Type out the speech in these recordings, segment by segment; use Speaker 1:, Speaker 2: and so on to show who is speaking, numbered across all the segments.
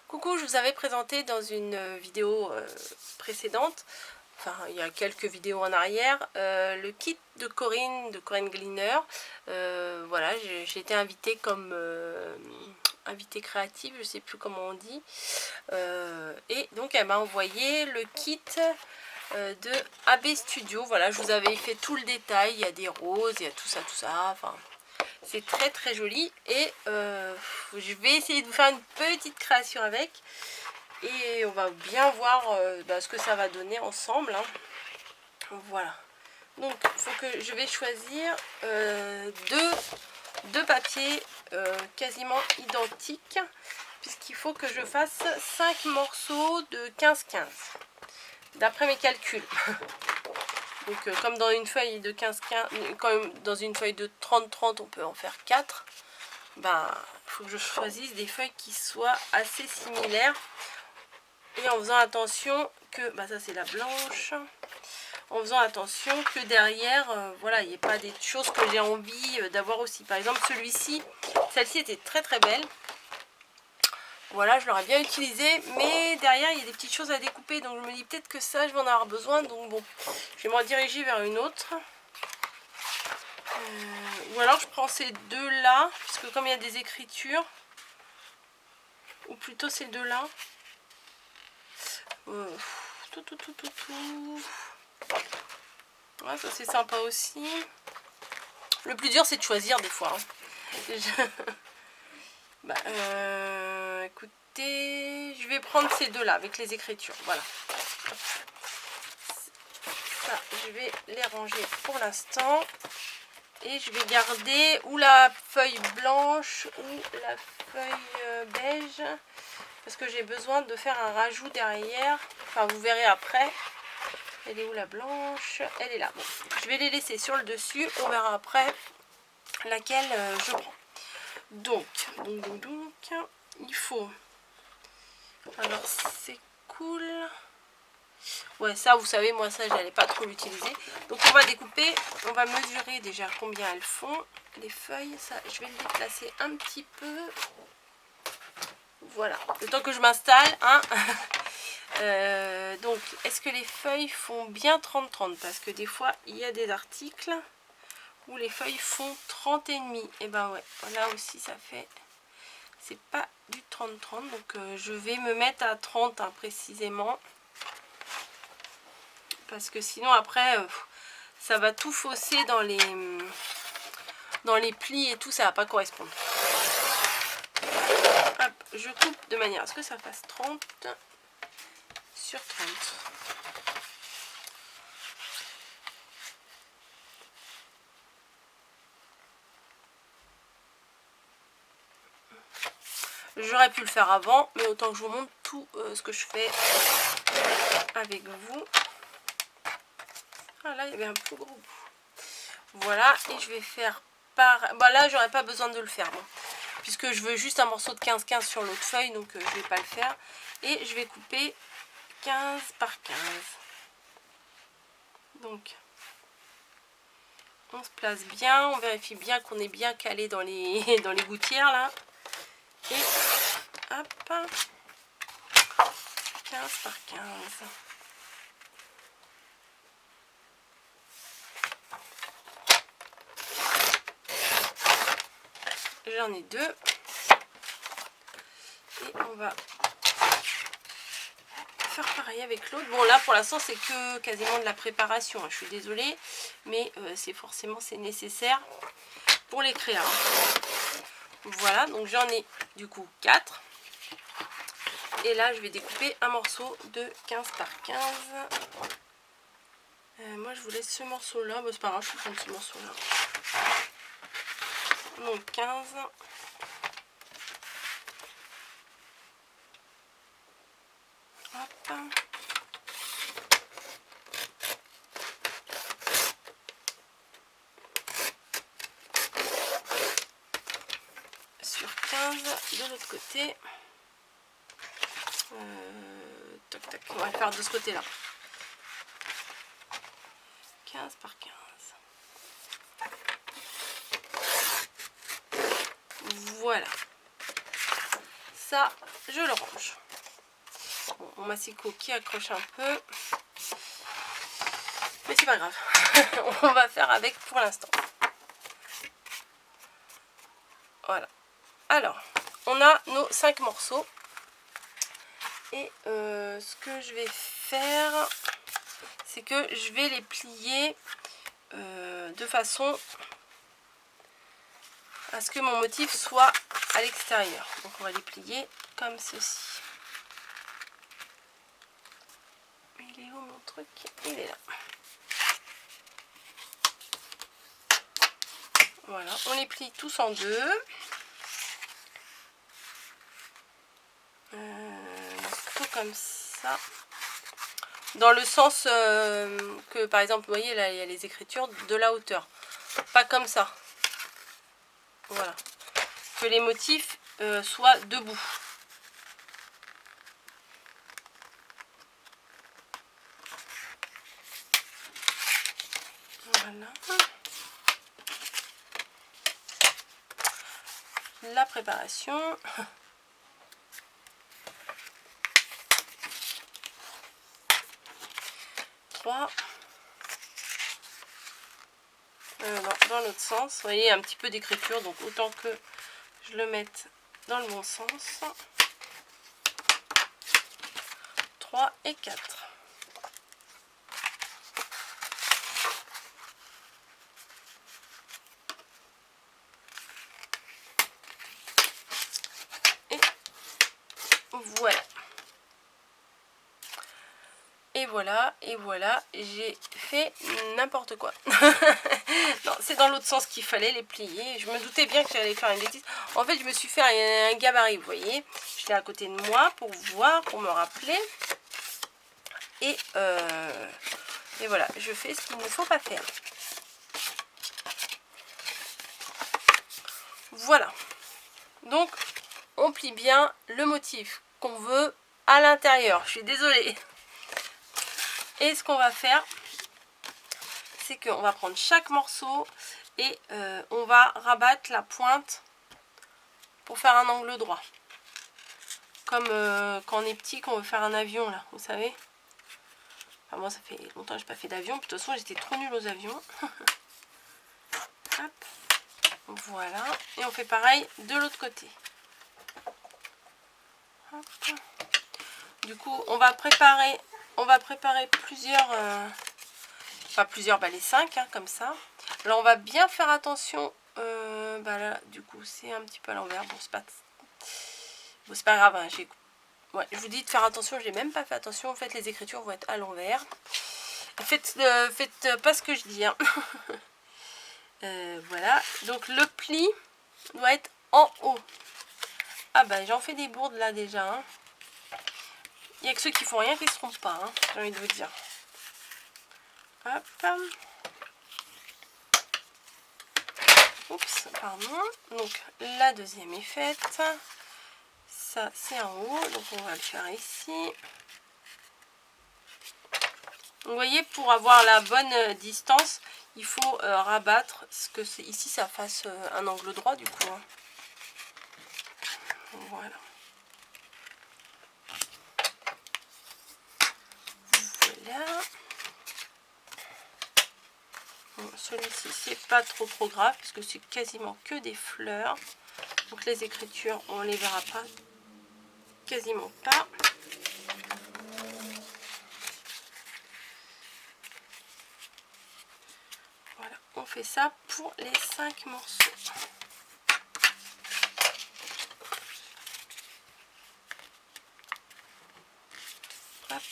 Speaker 1: Coucou, je vous avais présenté dans une vidéo précédente, enfin il y a quelques vidéos en arrière, le kit de Corinne Gleaner. Voilà, j'ai été invitée comme invitée créative, je sais plus comment on dit, et donc elle m'a envoyé le kit de AB Studio. Voilà, je vous avais fait tout le détail, il y a des roses, il y a tout ça, enfin c'est très très joli, et je vais essayer de vous faire une petite création avec, et on va bien voir ce que ça va donner ensemble, hein. Voilà, donc je vais choisir deux papiers quasiment identiques, puisqu'il faut que je fasse 5 morceaux de 15-15 d'après mes calculs. Donc comme dans une feuille de 15-15, comme dans une feuille de 30-30 on peut en faire 4. Ben, il faut que je choisisse des feuilles qui soient assez similaires, et en faisant attention que, ça c'est la blanche, en faisant attention que derrière, voilà, il n'y ait pas des choses que j'ai envie d'avoir aussi. Par exemple celui-ci, celle-ci était très très belle. Voilà, je l'aurais bien utilisé, mais derrière il y a des petites choses à découper, donc je me dis peut-être que ça je vais en avoir besoin, donc bon, je vais me rediriger vers une autre. Ou alors je prends ces deux là, puisque comme il y a des écritures, ou plutôt ces deux là. Ouais, ça c'est sympa aussi. Le plus dur c'est de choisir des fois, hein. Écoutez, je vais prendre ces deux là avec les écritures. Voilà. Ça, je vais les ranger pour l'instant. Et je vais garder ou la feuille blanche ou la feuille beige, parce que j'ai besoin de faire un rajout derrière. Enfin, vous verrez après. Elle est où la blanche? Elle est là. Bon, je vais les laisser sur le dessus. On verra après laquelle je prends. Donc, il faut... Alors, c'est cool. Ouais, ça, vous savez, moi, ça, j'allais pas trop l'utiliser. Donc, on va découper. On va mesurer déjà combien elles font. Les feuilles, ça, je vais le déplacer un petit peu. Voilà. Le temps que je m'installe, hein. Donc, est-ce que les feuilles font bien 30-30? Parce que des fois, il y a des articles où les feuilles font 30,5. Et ben ouais, là aussi, ça fait... C'est pas du 30-30. Donc, je vais me mettre à 30, hein, précisément. Parce que sinon, après, ça va tout fausser dans les plis et tout. Ça va pas correspondre. Hop, je coupe de manière à ce que ça fasse 30 sur 30. J'aurais pu le faire avant, mais autant que je vous montre tout ce que je fais avec vous. Ah, là, il y avait un plus gros bout. Voilà, et je vais faire par... là, j'aurais pas besoin de le faire, bon, puisque je veux juste un morceau de 15-15 sur l'autre feuille, donc je vais pas le faire. Et je vais couper 15 par 15. Donc, on se place bien, on vérifie bien qu'on est bien calé dans les gouttières, là. Et hop, 15 par 15. J'en ai deux. Et on va faire pareil avec l'autre. Bon, là pour l'instant c'est que quasiment de la préparation, hein. Je suis désolée, mais c'est nécessaire pour les créas. Voilà, donc j'en ai du coup 4. Et là je vais découper un morceau de 15 par 15. Moi je vous laisse ce morceau là, c'est pas grave, je prends ce morceau là. Donc 15. Hop. Sur 15 de l'autre côté. Tac tac, on va le faire de ce côté là. 15 par 15. Voilà. Ça, je le range. Bon, mon massicot qui accroche un peu. Mais c'est pas grave. On va faire avec pour l'instant. Voilà. Alors, on a nos 5 morceaux. Et ce que je vais faire, c'est que je vais les plier de façon à ce que mon motif soit à l'extérieur. Donc on va les plier comme ceci. Il est où mon truc? Il est là. Voilà, on les plie tous en deux. Plutôt comme ça. Dans le sens que, par exemple, vous voyez, là, il y a les écritures de la hauteur. Pas comme ça. Voilà. Que les motifs soient debout. Voilà. La préparation. Dans l'autre sens, vous voyez, un petit peu d'écriture, donc autant que je le mette dans le bon sens. 3 et 4. Et voilà. Et voilà, j'ai fait n'importe quoi. Non, c'est dans l'autre sens qu'il fallait les plier. Je me doutais bien que j'allais faire une bêtise. En fait, je me suis fait un gabarit, vous voyez. Je l'ai à côté de moi pour voir, pour me rappeler. Et voilà, je fais ce qu'il ne faut pas faire. Voilà. Donc, on plie bien le motif qu'on veut à l'intérieur. Je suis désolée. Et ce qu'on va faire, c'est qu'on va prendre chaque morceau et on va rabattre la pointe pour faire un angle droit. Comme quand on est petit, qu'on veut faire un avion, là, vous savez. Enfin, moi, ça fait longtemps que je n'ai pas fait d'avion. De toute façon, j'étais trop nulle aux avions. Hop. Voilà. Et on fait pareil de l'autre côté. Hop. Du coup, on va préparer plusieurs... les 5, hein, comme ça. Là, on va bien faire attention. Là, du coup, c'est un petit peu à l'envers. Bon, c'est pas grave. Hein, je vous dis de faire attention. J'ai même pas fait attention. En fait, les écritures vont être à l'envers. Faites pas ce que je dis. Hein. Voilà. Donc, le pli doit être en haut. Ah bah, j'en fais des bourdes là déjà. Hein. Il n'y a que ceux qui font rien qui ne se trompent pas. Hein, j'ai envie de vous dire. Hop. Oups, pardon. Donc la deuxième est faite. Ça c'est en haut, donc on va le faire ici. Vous voyez, pour avoir la bonne distance, il faut rabattre ce que c'est. Ici, ça fasse un angle droit du coup. Hein. Voilà. Voilà. Bon, celui-ci, c'est pas trop grave parce que c'est quasiment que des fleurs. Donc les écritures, on les verra pas. Quasiment pas. Voilà, on fait ça pour les 5 morceaux. Hop.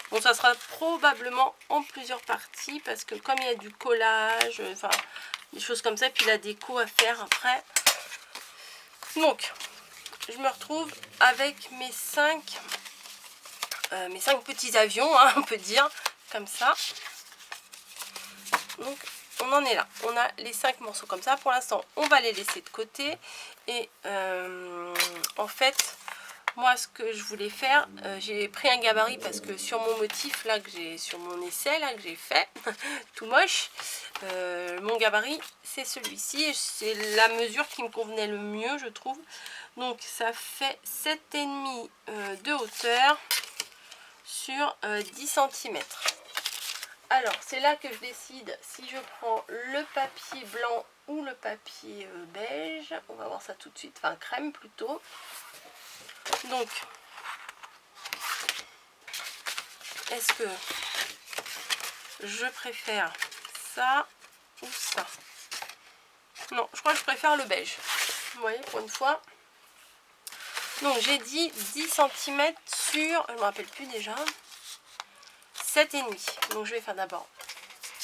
Speaker 1: Bon, ça sera probablement en plusieurs parties parce que comme il y a du collage, enfin des choses comme ça, puis la déco à faire après. Donc, je me retrouve avec mes 5 petits avions, hein, on peut dire, comme ça. Donc, on en est là. On a les 5 morceaux comme ça. Pour l'instant, on va les laisser de côté. Et en fait, moi ce que je voulais faire, j'ai pris un gabarit parce que sur mon motif là que j'ai, sur mon essai là que j'ai fait, tout moche, mon gabarit c'est celui-ci et c'est la mesure qui me convenait le mieux je trouve. Donc ça fait 7,5 de hauteur sur 10 cm. Alors c'est là que je décide si je prends le papier blanc ou le papier beige. On va voir ça tout de suite, enfin crème plutôt. Donc est-ce que je préfère ça ou ça? Non, je crois que je préfère le beige. Vous voyez, pour une fois. Donc j'ai dit 10 cm sur, je ne me rappelle plus déjà, 7,5. Donc je vais faire d'abord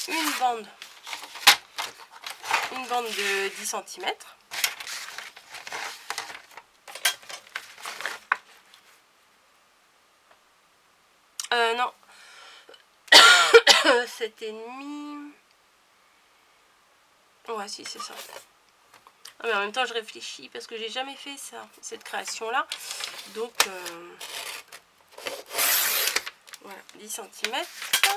Speaker 1: une bande de 10 cm. Non. 7,5. Ouais, si, c'est ça. Ah, mais en même temps, je réfléchis parce que j'ai jamais fait ça, cette création-là. Donc, voilà, 10 cm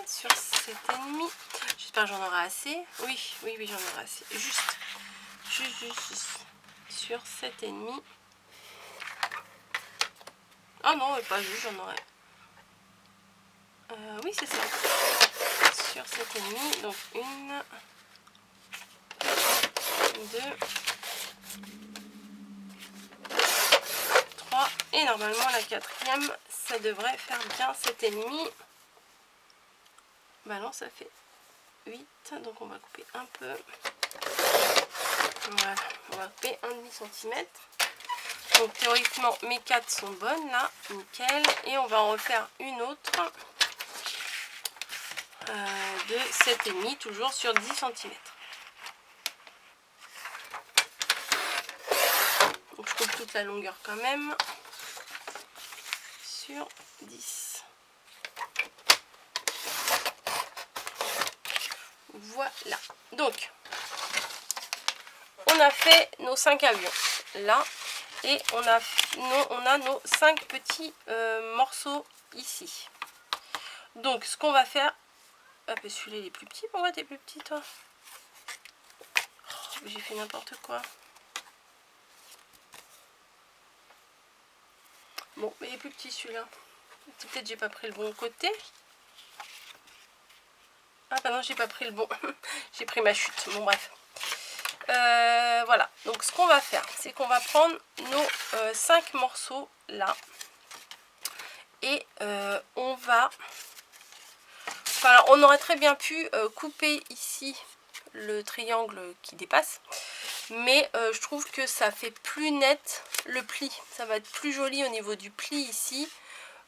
Speaker 1: sur 7,5. J'espère que j'en aurai assez. Oui, j'en aurai assez. Juste sur 7,5. Ah non, pas juste, j'en aurai. Oui, c'est ça. Sur 7,5. Donc, 1, 2, 3. Et normalement, la quatrième, ça devrait faire bien 7,5. Bah non, ça fait 8. Donc, on va couper un peu. Voilà, on va couper un demi-cm. Donc théoriquement mes 4 sont bonnes là, nickel. Et on va en refaire une autre de 7,5, toujours sur 10 cm. Donc je coupe toute la longueur quand même sur 10. Voilà. Donc on a fait nos 5 avions là. Et on a nos 5 petits morceaux ici. Donc ce qu'on va faire... Ah bah celui-là il est plus petit. Pourquoi t'es plus petit toi? Oh, j'ai fait n'importe quoi. Bon, mais il est plus petit celui-là. Peut-être j'ai pas pris le bon côté. Ah bah non, j'ai pas pris le bon. J'ai pris ma chute. Bon bref. Voilà, donc ce qu'on va faire, c'est qu'on va prendre nos 5 morceaux là et on va... Enfin, on aurait très bien pu couper ici le triangle qui dépasse, mais je trouve que ça fait plus net le pli. Ça va être plus joli au niveau du pli ici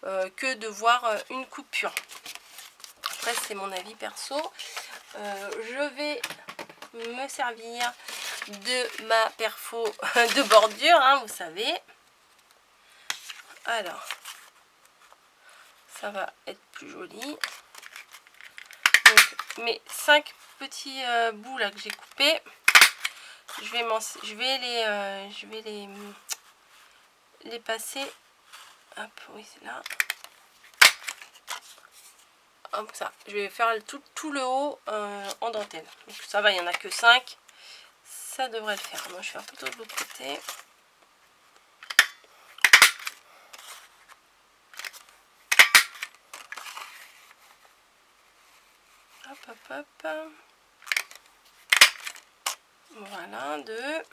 Speaker 1: que de voir une coupure. Après, c'est mon avis perso. Je vais me servir de ma perfo de bordure, hein, vous savez. Alors, ça va être plus joli. Donc, mes 5 petits bouts là que j'ai coupés, je vais les passer. Hop, oui, c'est là. Hop, ça. Je vais faire tout le haut en dentelle. Donc, ça va, il n'y en a que 5. Ça devrait le faire. Moi, je vais faire plutôt de l'autre côté. Hop, hop, hop. Voilà, 2.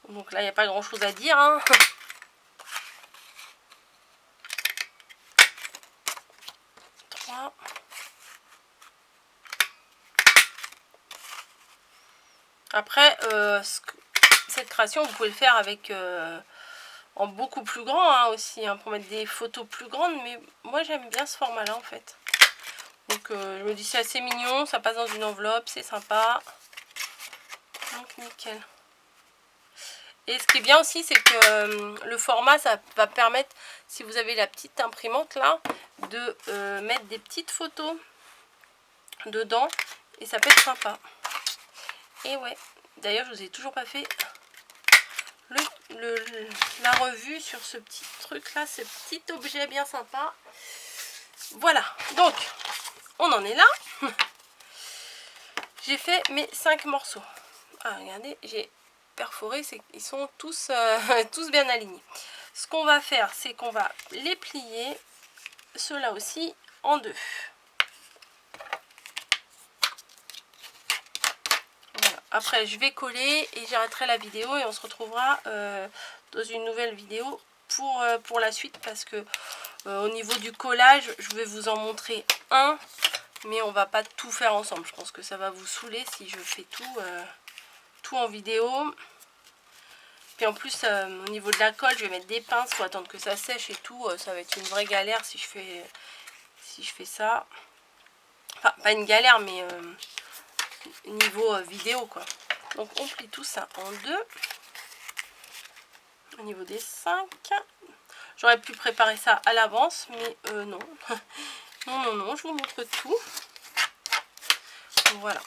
Speaker 1: Donc là, il n'y a pas grand chose à dire, hein. Après, cette création, vous pouvez le faire avec en beaucoup plus grand hein, aussi, hein, pour mettre des photos plus grandes. Mais moi, j'aime bien ce format-là, en fait. Donc, je me dis, c'est assez mignon. Ça passe dans une enveloppe, c'est sympa. Donc, nickel. Et ce qui est bien aussi, c'est que le format, ça va permettre, si vous avez la petite imprimante là, de mettre des petites photos dedans. Et ça peut être sympa. Et ouais, d'ailleurs je vous ai toujours pas fait la revue sur ce petit truc là, ce petit objet bien sympa. Voilà, donc on en est là. J'ai fait mes 5 morceaux. Ah regardez, j'ai perforé, ils sont tous, tous bien alignés. Ce qu'on va faire, c'est qu'on va les plier, ceux-là aussi, en deux. Voilà. Après, je vais coller et j'arrêterai la vidéo et on se retrouvera dans une nouvelle vidéo pour la suite, parce que au niveau du collage, je vais vous en montrer un, mais on va pas tout faire ensemble. Je pense que ça va vous saouler si je fais tout en vidéo. Puis en plus, au niveau de la colle, je vais mettre des pinces, faut attendre que ça sèche et tout. Ça va être une vraie galère si je fais ça. Enfin, pas une galère, mais niveau vidéo, quoi. Donc on plie tout ça en deux. Au niveau des 5. J'aurais pu préparer ça à l'avance, mais non. non, je vous montre tout. Voilà.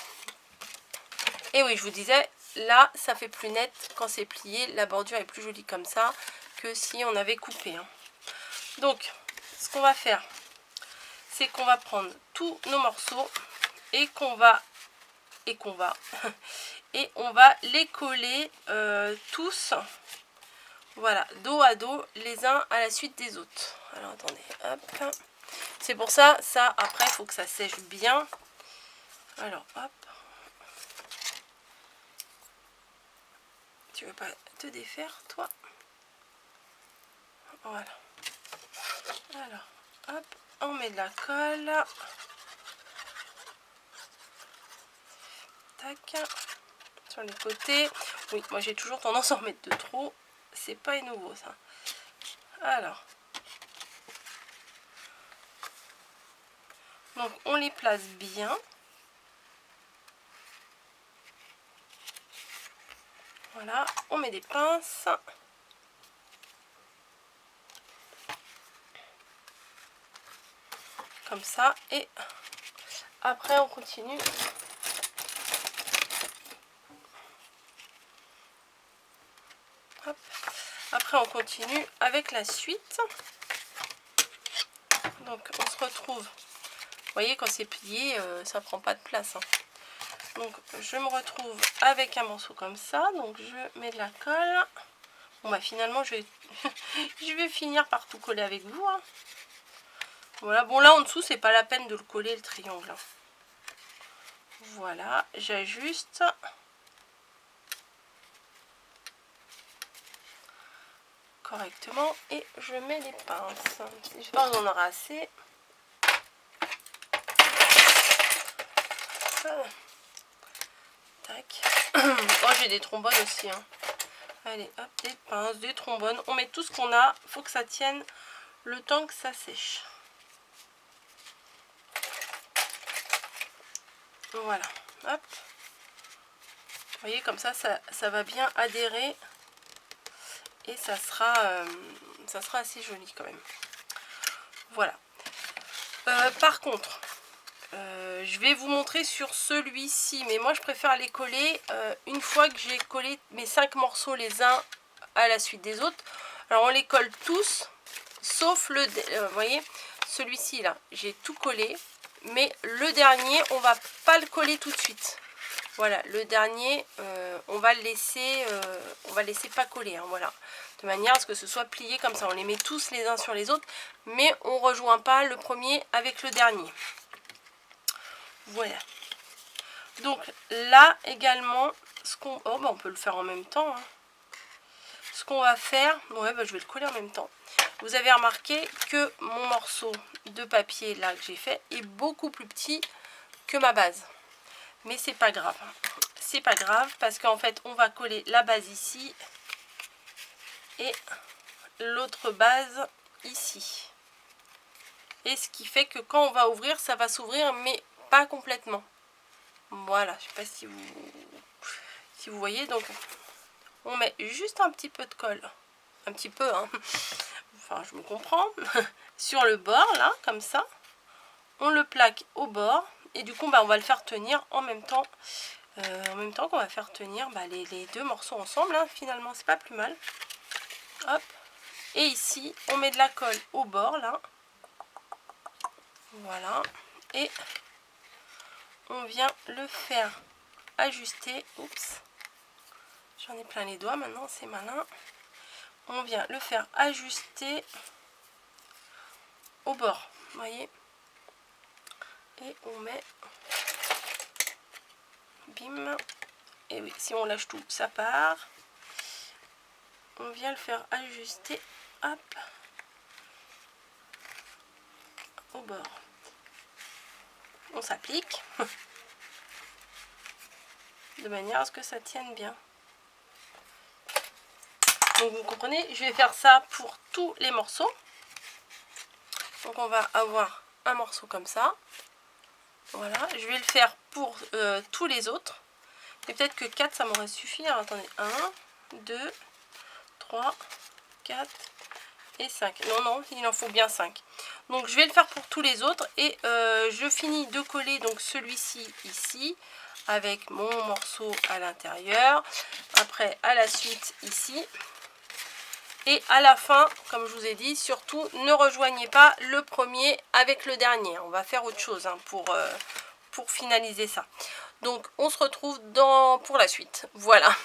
Speaker 1: Et oui, je vous disais, là, ça fait plus net quand c'est plié. La bordure est plus jolie comme ça que si on avait coupé. Hein. Donc, ce qu'on va faire, c'est qu'on va prendre tous nos morceaux et on va les coller tous, voilà, dos à dos, les uns à la suite des autres. Alors attendez, hop, c'est pour ça après il faut que ça sèche bien. Alors hop, tu veux pas te défaire toi? Voilà. Alors hop, on met de la colle. Tac. Sur les côtés. Oui, moi j'ai toujours tendance à en mettre de trop. C'est pas nouveau ça. Alors. Donc on les place bien. Voilà, on met des pinces. Comme ça. Et après on continue. Hop. Après on continue avec la suite. Donc on se retrouve. Vous voyez, quand c'est plié, ça prend pas de place. Hein. Donc je me retrouve avec un morceau comme ça. Donc je mets de la colle. Bon bah finalement je vais je vais finir par tout coller avec vous. Hein. Voilà, bon là en dessous c'est pas la peine de le coller le triangle. Hein. Voilà, j'ajuste. Correctement et je mets les pinces. J'espère qu'on en aura assez. Voilà. Tac. Oh, j'ai des trombones aussi. Hein. Allez, hop, des pinces, des trombones. On met tout ce qu'on a. Faut que ça tienne le temps que ça sèche. Voilà. Hop. Vous voyez, comme ça va bien adhérer. Et ça sera assez joli quand même. Voilà. Par contre, je vais vous montrer sur celui-ci, mais moi je préfère les coller une fois que j'ai collé mes 5 morceaux les uns à la suite des autres. Alors on les colle tous, sauf le, vous voyez, celui-ci là, j'ai tout collé, mais le dernier, on va pas le coller tout de suite. Voilà, le dernier, on va le laisser pas coller, hein, voilà. De manière à ce que ce soit plié comme ça. On les met tous les uns sur les autres, mais on ne rejoint pas le premier avec le dernier. Voilà. Donc là également, on peut le faire en même temps. Hein. Ce qu'on va faire, ouais, je vais le coller en même temps. Vous avez remarqué que mon morceau de papier là que j'ai fait est beaucoup plus petit que ma base. Mais c'est pas grave. C'est pas grave parce qu'en fait on va coller la base ici et l'autre base ici. Et ce qui fait que quand on va ouvrir, ça va s'ouvrir mais pas complètement. Voilà, je sais pas si vous voyez. Donc on met juste un petit peu de colle, un petit peu, hein. Enfin je me comprends, sur le bord là, comme ça. On le plaque au bord et du coup on va le faire tenir en même temps En même temps qu'on va faire tenir les deux morceaux ensemble, hein, finalement c'est pas plus mal. Hop. Et ici on met de la colle au bord là. Voilà. Et on vient le faire ajuster. Oups. J'en ai plein les doigts maintenant, c'est malin. On vient le faire ajuster au bord. Vous voyez. Et on met. Bim. Et oui, si on lâche tout, ça part. On vient le faire ajuster, hop, au bord. On s'applique de manière à ce que ça tienne bien. Donc vous comprenez, je vais faire ça pour tous les morceaux. Donc on va avoir un morceau comme ça. Voilà, je vais le faire pour tous les autres. Et peut-être que 4 ça m'aurait suffi. Alors attendez, 1, 2, 3, 4 et 5. Non, non, il en faut bien 5. Donc je vais le faire pour tous les autres. Et je finis de coller donc celui-ci ici avec mon morceau à l'intérieur. Après à la suite ici. Et à la fin, comme je vous ai dit, surtout ne rejoignez pas le premier avec le dernier. On va faire autre chose hein, pour finaliser ça. Donc on se retrouve pour la suite. Voilà.